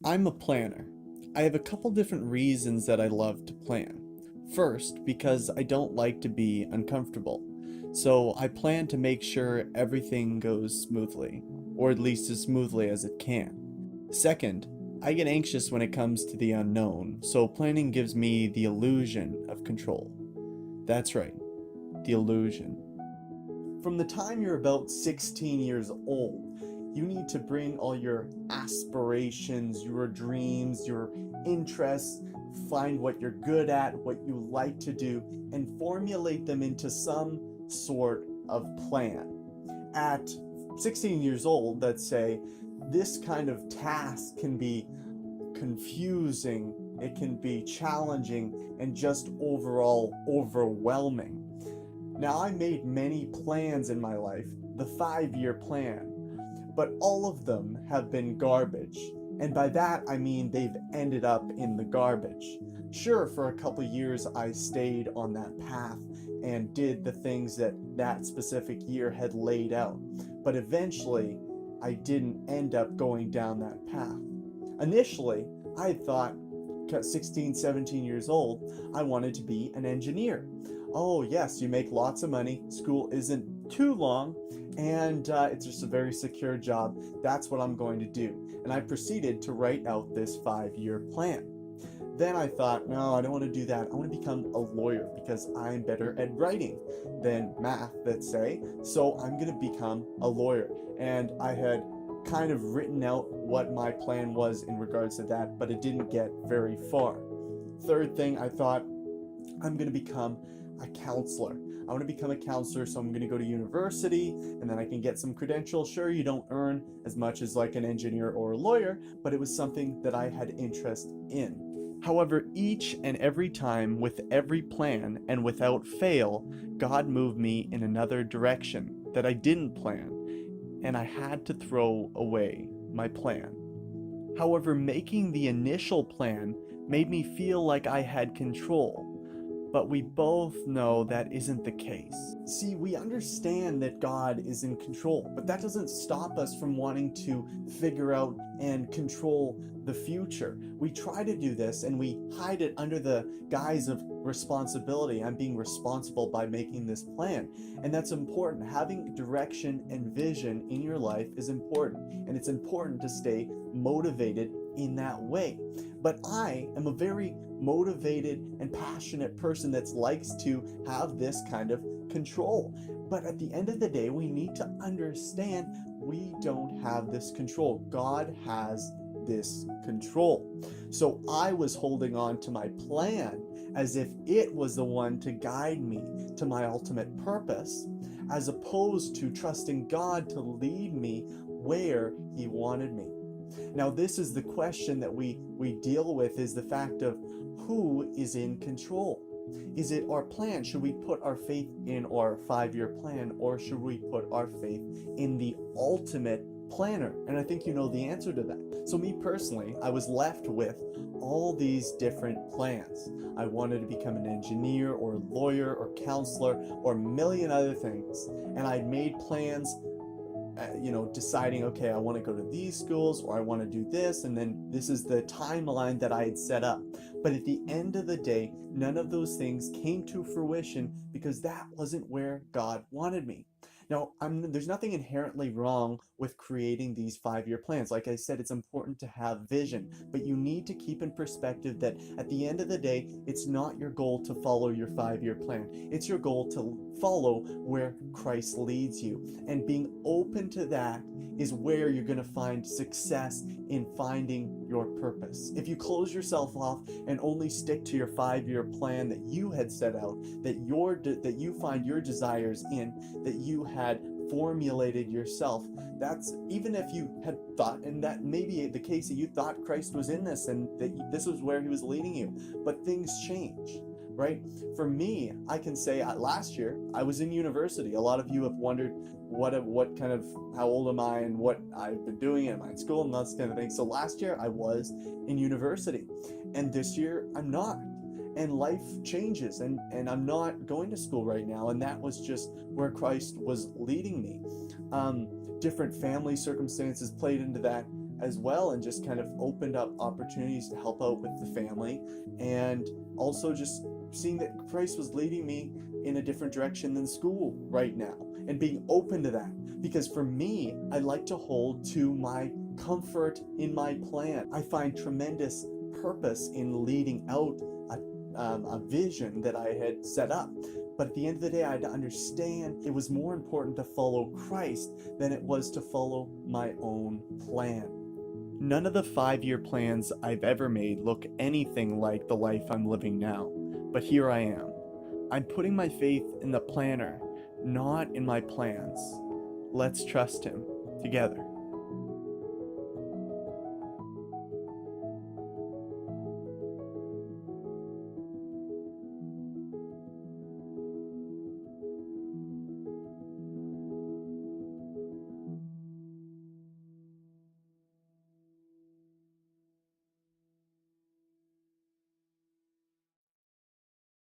I'm a planner. I have a couple different reasons that I love to plan. First, because I don't like to be uncomfortable. So I plan to make sure everything goes smoothly, or at least as smoothly as it can. Second, I get anxious when it comes to the unknown, so planning gives me the illusion of control. That's right, the illusion. From the time you're about 16 years old, you need to bring all your aspirations, your dreams, your interests, find what you're good at, what you like to do, and formulate them into some sort of plan. At 16 years old, let's say, this kind of task can be confusing, it can be challenging, and just overall overwhelming. Now, I made many plans in my life, the 5 year plan, but all of them have been garbage. And by that, I mean they've ended up in the garbage. Sure, for a couple years, I stayed on that path and did the things that that specific year had laid out. But eventually, I didn't end up going down that path. Initially, I thought, 16, 17 years old, I wanted to be an engineer. Oh, yes, you make lots of money, school isn't too long, and it's just a very secure job. That's what I'm going to do. And I proceeded to write out this 5 year plan. Then I thought, no, I don't want to do that. I want to become a lawyer because I'm better at writing than math, let's say. So I'm going to become a lawyer. And I had kind of written out what my plan was in regards to that, but it didn't get very far. Third thing, I thought, I'm going to become a counselor. I want to become a counselor, so I'm going to go to university and then I can get some credentials. Sure, you don't earn as much as like an engineer or a lawyer, but it was something that I had interest in. However, each and every time, with every plan and without fail, God moved me in another direction that I didn't plan, and I had to throw away my plan. However, making the initial plan made me feel like I had control. But we both know that isn't the case. See, we understand that God is in control, but that doesn't stop us from wanting to figure out and control the future. We try to do this and we hide it under the guise of responsibility. I'm being responsible by making this plan. And that's important. Having direction and vision in your life is important, and it's important to stay motivated in that way. But I am a very motivated and passionate person that likes to have this kind of control. But at the end of the day, we need to understand we don't have this control. God has this control. So I was holding on to my plan as if it was the one to guide me to my ultimate purpose, as opposed to trusting God to lead me where He wanted me. Now, this is the question that we deal with, is the fact of who is in control. Is it our plan? Should we put our faith in our 5 year plan, or should we put our faith in the ultimate planner? And I think you know the answer to that. So me personally, I was left with all these different plans. I wanted to become an engineer or a lawyer or counselor or a million other things. And I'd made plans, deciding, okay, I want to go to these schools, or I want to do this, and then this is the timeline that I had set up. But at the end of the day, none of those things came to fruition because that wasn't where God wanted me. Now, there's nothing inherently wrong with creating these 5 year plans. Like I said, it's important to have vision, but you need to keep in perspective that at the end of the day, it's not your goal to follow your 5 year plan. It's your goal to follow where Christ leads you. And being open to that is where you're going to find success in finding your purpose. If you close yourself off and only stick to your 5 year plan that you had set out, that you find your desires in, that you had formulated yourself, that's, even if you had thought, and that may be the case, that you thought Christ was in this and that this was where He was leading you, but things change. Right? For me, I can say last year I was in university. A lot of you have wondered what kind of, how old am I and what I've been doing, am I in school and that kind of thing. So last year I was in university, and this year I'm not. And life changes, and I'm not going to school right now, and that was just where Christ was leading me. Different family circumstances played into that. as well, and just kind of opened up opportunities to help out with the family, and also just seeing that Christ was leading me in a different direction than school right now, and being open to that. Because for me, I like to hold to my comfort in my plan. I find tremendous purpose in leading out a vision that I had set up. But at the end of the day, I had to understand it was more important to follow Christ than it was to follow my own plan. None of the 5-year plans I've ever made look anything like the life I'm living now. But here I am. I'm putting my faith in the planner, not in my plans. Let's trust him together.